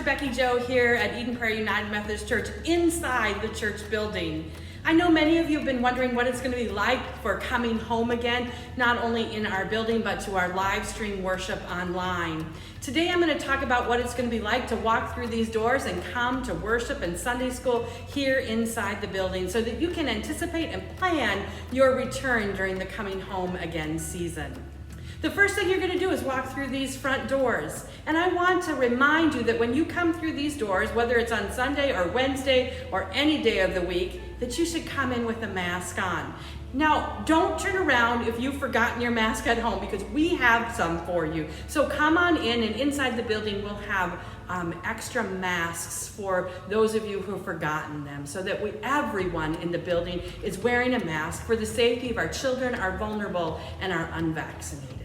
Becky Joe here at Eden Prairie United Methodist Church inside the church building. I know many of you have been wondering what it's going to be like for coming home again, not only in our building, but to our live stream worship online. Today I'm going to talk about what it's going to be like to walk through these doors and come to worship and Sunday school here inside the building so that you can anticipate and plan your return during the coming home again season. The first thing you're going to do is walk through these front doors. And I want to remind you that when you come through these doors, whether it's on Sunday or Wednesday or any day of the week, that you should come in with a mask on. Now, don't turn around if you've forgotten your mask at home because we have some for you. So come on in, and inside the building we'll have extra masks for those of you who have forgotten them, so that everyone in the building is wearing a mask for the safety of our children, our vulnerable, and our unvaccinated.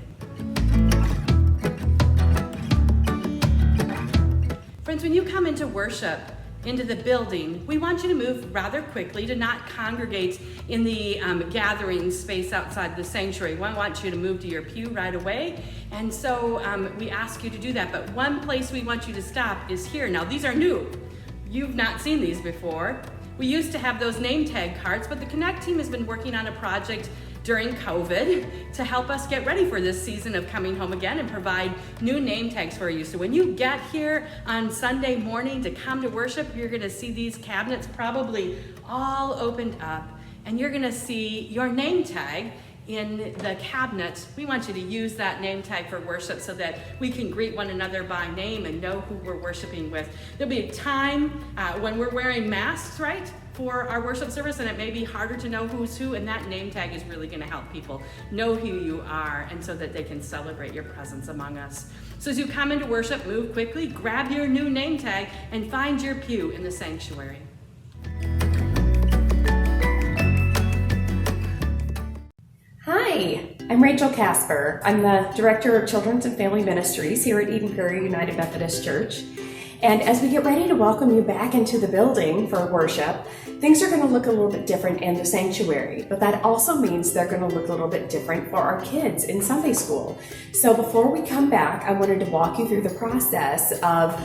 Friends, when you come into worship, into the building, we want you to move rather quickly to not congregate in the gathering space outside the sanctuary. We want you to move to your pew right away, and so we ask you to do that. But one place we want you to stop is here. Now, these are new. You've not seen these before. We used to have those name tag cards, but the Connect team has been working on a project during COVID to help us get ready for this season of coming home again and provide new name tags for you. So when you get here on Sunday morning to come to worship, you're going to see these cabinets probably all opened up, and you're going to see your name tag in the cabinet. We want you to use that name tag for worship so that we can greet one another by name and know who we're worshiping with. There'll be a time when we're wearing masks, right, for our worship service, and it may be harder to know who's who, and that name tag is really going to help people know who you are, and so that they can celebrate your presence among us. So as you come into worship, move quickly, grab your new name tag, and find your pew in the sanctuary. Hi, I'm Rachel Casper. I'm the Director of Children's and Family Ministries here at Eden Prairie United Methodist Church. And as we get ready to welcome you back into the building for worship, things are going to look a little bit different in the sanctuary, but that also means they're going to look a little bit different for our kids in Sunday school. So before we come back, I wanted to walk you through the process of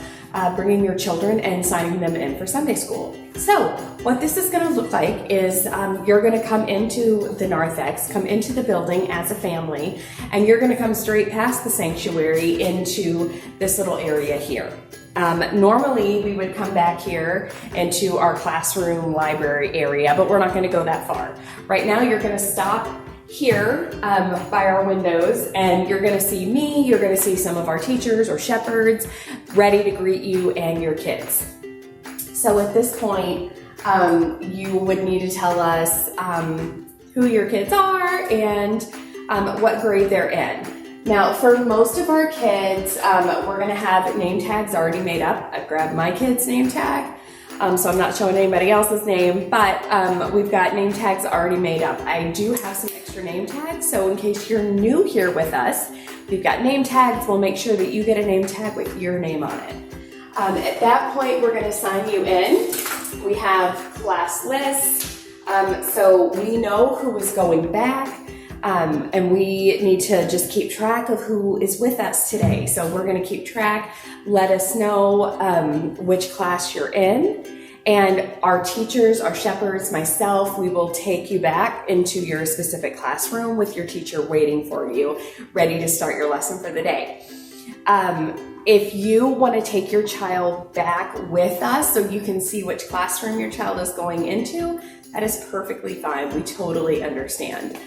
bringing your children and signing them in for Sunday school. So what this is going to look like is you're going to come into the narthex, come into the building as a family, and you're going to come straight past the sanctuary into this little area here. Normally we would come back here into our classroom library area, but we're not going to go that far. Right now you're going to stop here by our windows, and you're going to see me, you're going to see some of our teachers or shepherds ready to greet you and your kids. So at this point, you would need to tell us who your kids are and what grade they're in. Now, for most of our kids, we're going to have name tags already made up. I've grabbed my kid's name tag, so I'm not showing anybody else's name, but we've got name tags already made up. I do have some extra name tags, so in case you're new here with us, we've got name tags. We'll make sure that you get a name tag with your name on it. At that point, we're going to sign you in. We have class lists, so we know who is going back. And we need to just keep track of who is with us today. So we're going to keep track. Let us know which class you're in. And our teachers, our shepherds, myself, we will take you back into your specific classroom with your teacher waiting for you, ready to start your lesson for the day. If you want to take your child back with us so you can see which classroom your child is going into, that is perfectly fine. We totally understand.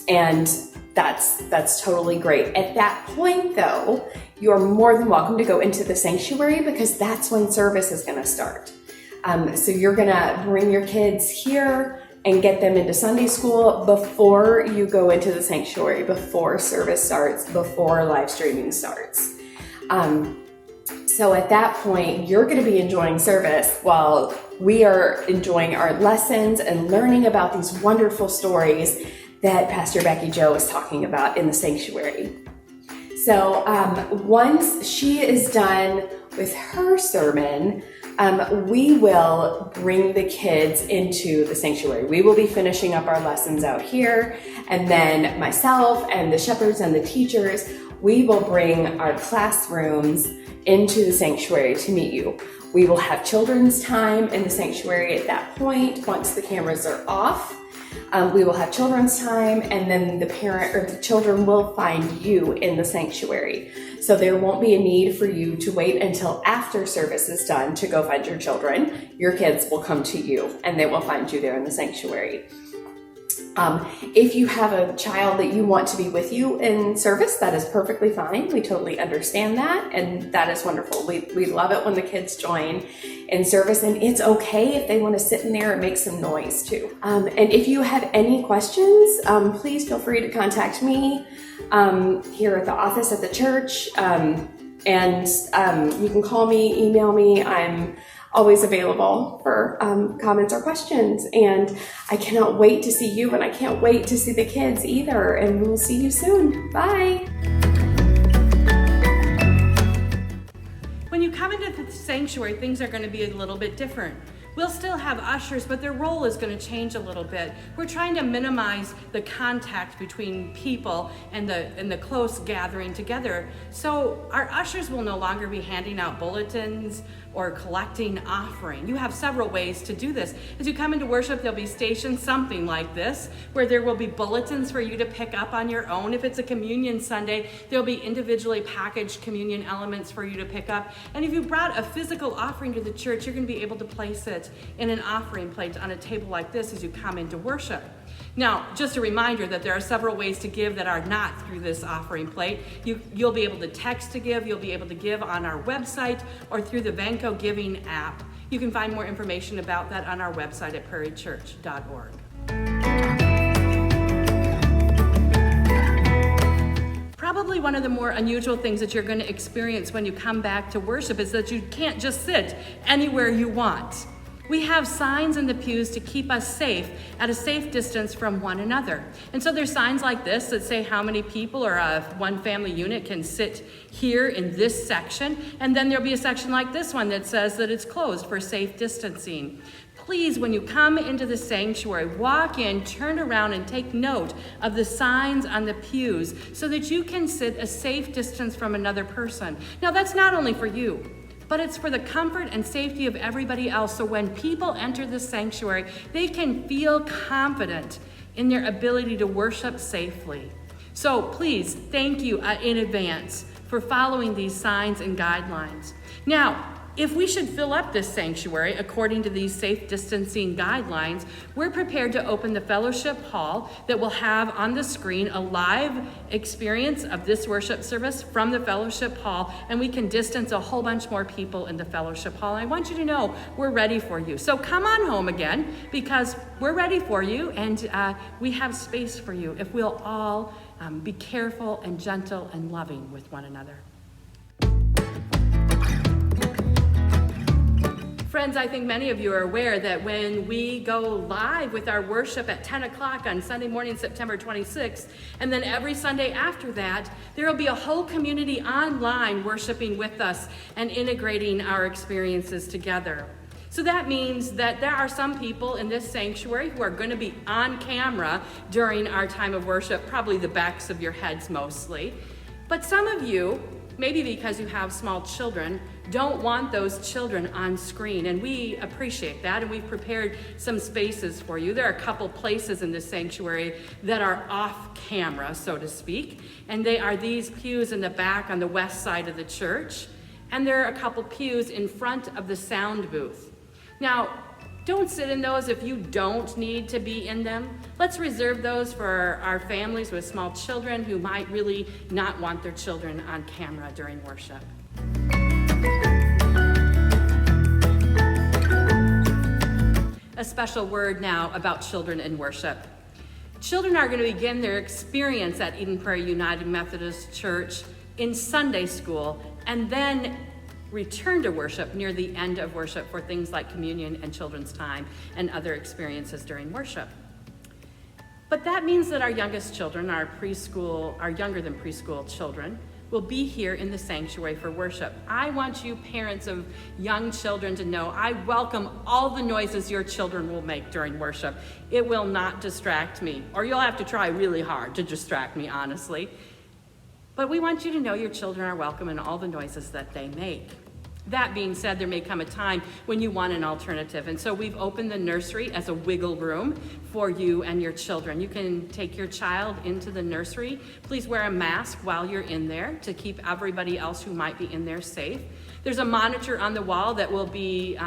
And that's totally great. At that point though, you're more than welcome to go into the sanctuary because that's when service is going to start. So you're going to bring your kids here and get them into Sunday school before you go into the sanctuary, before service starts, before live streaming starts. So at that point, you're going to be enjoying service while we are enjoying our lessons and learning about these wonderful stories that Pastor Becky Joe is talking about in the sanctuary. So once she is done with her sermon, we will bring the kids into the sanctuary. We will be finishing up our lessons out here, and then myself and the shepherds and the teachers, we will bring our classrooms into the sanctuary to meet you. We will have children's time in the sanctuary at that point. Once the cameras are off, we will have children's time, and then the parent or the children will find you in the sanctuary. So there won't be a need for you to wait until after service is done to go find your children. Your kids will come to you and they will find you there in the sanctuary. If you have a child that you want to be with you in service, that is perfectly fine. We totally understand that, and that is wonderful. We love it when the kids join in service, and it's okay if they want to sit in there and make some noise too. And if you have any questions, please feel free to contact me here at the office at the church, and you can call me, email me. I'm always available for comments or questions, and I cannot wait to see you, and I can't wait to see the kids either, and we'll see you soon. Bye. When you come into the sanctuary, things are going to be a little bit different. We'll still have ushers, but their role is going to change a little bit. We're trying to minimize the contact between people and the close gathering together. So our ushers will no longer be handing out bulletins or collecting offering. You have several ways to do this. As you come into worship, there'll be stationed something like this, where there will be bulletins for you to pick up on your own. If it's a communion Sunday, there'll be individually packaged communion elements for you to pick up. And if you brought a physical offering to the church, you're going to be able to place it in an offering plate on a table like this as you come into worship. Now, just a reminder that there are several ways to give that are not through this offering plate. You'll be able to text to give, you'll be able to give on our website or through the Venco Giving app. You can find more information about that on our website at prairiechurch.org. Probably one of the more unusual things that you're going to experience when you come back to worship is that you can't just sit anywhere you want. We have signs in the pews to keep us safe at a safe distance from one another. And so there's signs like this that say how many people or one family unit can sit here in this section. And then there'll be a section like this one that says that it's closed for safe distancing. Please, when you come into the sanctuary, walk in, turn around, and take note of the signs on the pews so that you can sit a safe distance from another person. Now, that's not only for you, but it's for the comfort and safety of everybody else. So when people enter the sanctuary, they can feel confident in their ability to worship safely. So please, thank you in advance for following these signs and guidelines. Now, if we should fill up this sanctuary according to these safe distancing guidelines, we're prepared to open the fellowship hall that will have on the screen a live experience of this worship service from the fellowship hall, and we can distance a whole bunch more people in the fellowship hall. I want you to know we're ready for you. So come on home again, because we're ready for you, and we have space for you if we'll all be careful and gentle and loving with one another. Friends, I think many of you are aware that when we go live with our worship at 10 o'clock on Sunday morning, September 26th, and then every Sunday after that, there will be a whole community online worshiping with us and integrating our experiences together. So that means that there are some people in this sanctuary who are going to be on camera during our time of worship, probably the backs of your heads mostly. But some of you, maybe because you have small children, don't want those children on screen, and we appreciate that, and we've prepared some spaces for you. There are a couple places in this sanctuary that are off camera, so to speak, and they are these pews in the back on the west side of the church, and there are a couple pews in front of the sound booth. Now, don't sit in those if you don't need to be in them. Let's reserve those for our families with small children who might really not want their children on camera during worship. A special word now about children in worship. Children are going to begin their experience at Eden Prairie United Methodist Church in Sunday school, and then return to worship near the end of worship for things like communion and children's time and other experiences during worship. But that means that our youngest children, our younger than preschool children, will be here in the sanctuary for worship. I want you parents of young children to know I welcome all the noises your children will make during worship. It will not distract me, or you'll have to try really hard to distract me, honestly. But we want you to know your children are welcome in all the noises that they make. That being said, there may come a time when you want an alternative. And so we've opened the nursery as a wiggle room for you and your children. You can take your child into the nursery. Please wear a mask while you're in there to keep everybody else who might be in there safe. There's a monitor on the wall that will be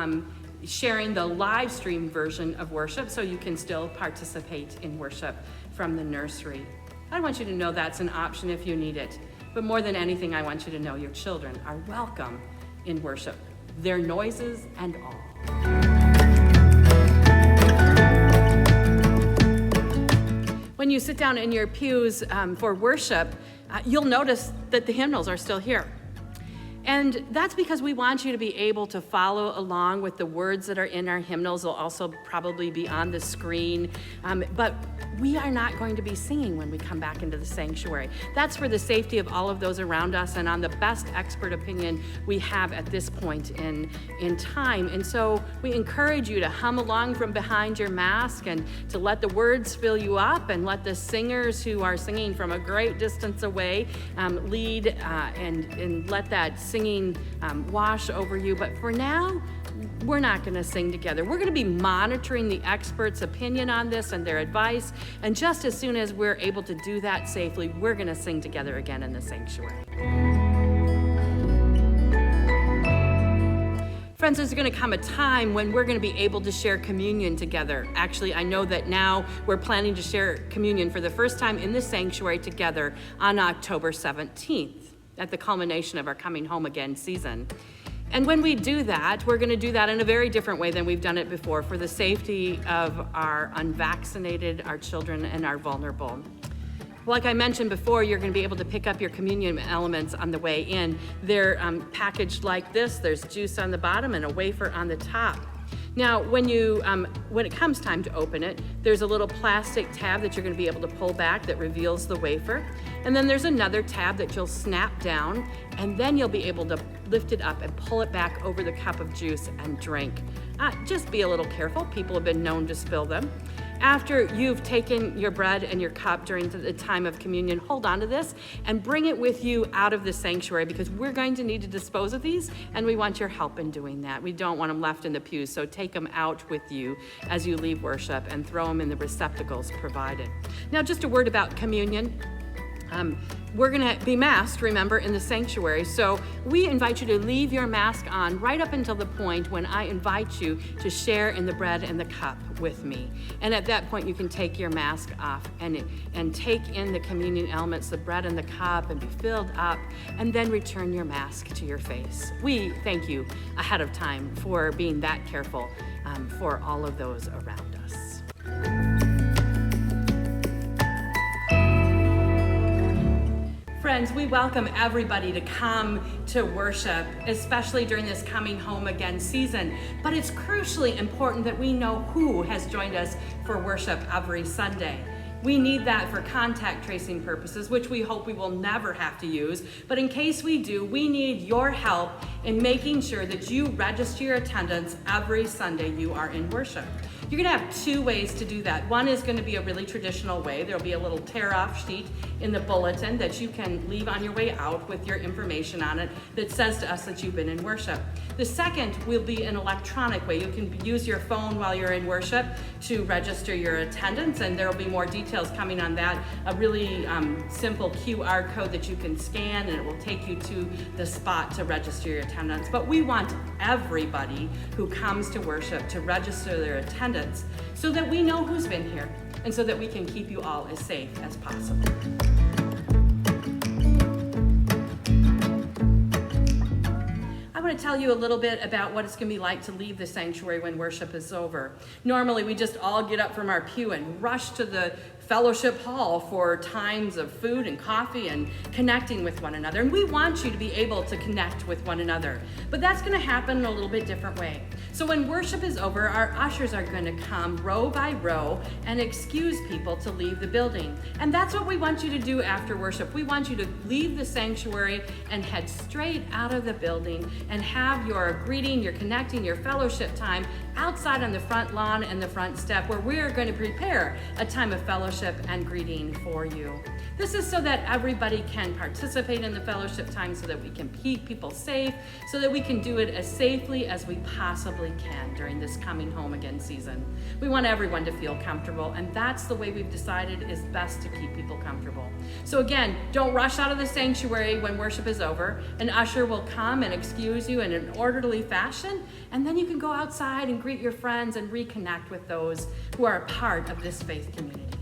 sharing the live stream version of worship, so you can still participate in worship from the nursery. I want you to know that's an option if you need it. But more than anything, I want you to know your children are welcome in worship, their noises and all. When you sit down in your pews for worship, you'll notice that the hymnals are still here. And that's because we want you to be able to follow along with the words that are in our hymnals. They'll also probably be on the screen. But we are not going to be singing when we come back into the sanctuary. That's for the safety of all of those around us and on the best expert opinion we have at this point in time. And so we encourage you to hum along from behind your mask and to let the words fill you up and let the singers who are singing from a great distance away lead and let that singing wash over you. But for now, we're not going to sing together. We're going to be monitoring the experts' opinion on this and their advice. And just as soon as we're able to do that safely, we're going to sing together again in the sanctuary. Friends, there's going to come a time when we're going to be able to share communion together. Actually, I know that now we're planning to share communion for the first time in the sanctuary together on October 17th. At the culmination of our Coming Home Again season. And when we do that, we're going to do that in a very different way than we've done it before for the safety of our unvaccinated, our children, and our vulnerable. Like I mentioned before, you're going to be able to pick up your communion elements on the way in. They're packaged like this. There's juice on the bottom and a wafer on the top. Now, when it comes time to open it, there's a little plastic tab that you're going to be able to pull back that reveals the wafer. And then there's another tab that you'll snap down, and then you'll be able to lift it up and pull it back over the cup of juice and drink. Just be a little careful. People have been known to spill them. After you've taken your bread and your cup during the time of communion, hold on to this and bring it with you out of the sanctuary, because we're going to need to dispose of these and we want your help in doing that. We don't want them left in the pews, so take them out with you as you leave worship and throw them in the receptacles provided. Now, just a word about communion. We're going to be masked, remember, in the sanctuary. So we invite you to leave your mask on right up until the point when I invite you to share in the bread and the cup with me. And at that point, you can take your mask off and take in the communion elements, the bread and the cup, and be filled up, and then return your mask to your face. We thank you ahead of time for being that careful for all of those around us. Friends, we welcome everybody to come to worship, especially during this Coming Home Again season. But it's crucially important that we know who has joined us for worship every Sunday. We need that for contact tracing purposes, which we hope we will never have to use. But in case we do, we need your help in making sure that you register your attendance every Sunday you are in worship. You're going to have two ways to do that. One is going to be a really traditional way. There'll be a little tear-off sheet in the bulletin that you can leave on your way out with your information on it that says to us that you've been in worship. The second will be an electronic way. You can use your phone while you're in worship to register your attendance, and there will be more details coming on that. A really simple QR code that you can scan, and it will take you to the spot to register your attendance. But we want everybody who comes to worship to register their attendance so that we know who's been here and so that we can keep you all as safe as possible. I want to tell you a little bit about what it's going to be like to leave the sanctuary when worship is over. Normally, we just all get up from our pew and rush to the fellowship hall for times of food and coffee and connecting with one another. And we want you to be able to connect with one another. But that's going to happen in a little bit different way. So when worship is over, our ushers are going to come row by row and excuse people to leave the building. And that's what we want you to do after worship. We want you to leave the sanctuary and head straight out of the building and have your greeting, your connecting, your fellowship time outside on the front lawn and the front step, where we are going to prepare a time of fellowship and greeting for you. This is so that everybody can participate in the fellowship time, so that we can keep people safe, so that we can do it as safely as we possibly can during this coming home again season. We want everyone to feel comfortable, and that's the way we've decided is best to keep people comfortable. So again, don't rush out of the sanctuary when worship is over. An usher will come and excuse you in an orderly fashion, and then you can go outside and greet your friends and reconnect with those who are a part of this faith community.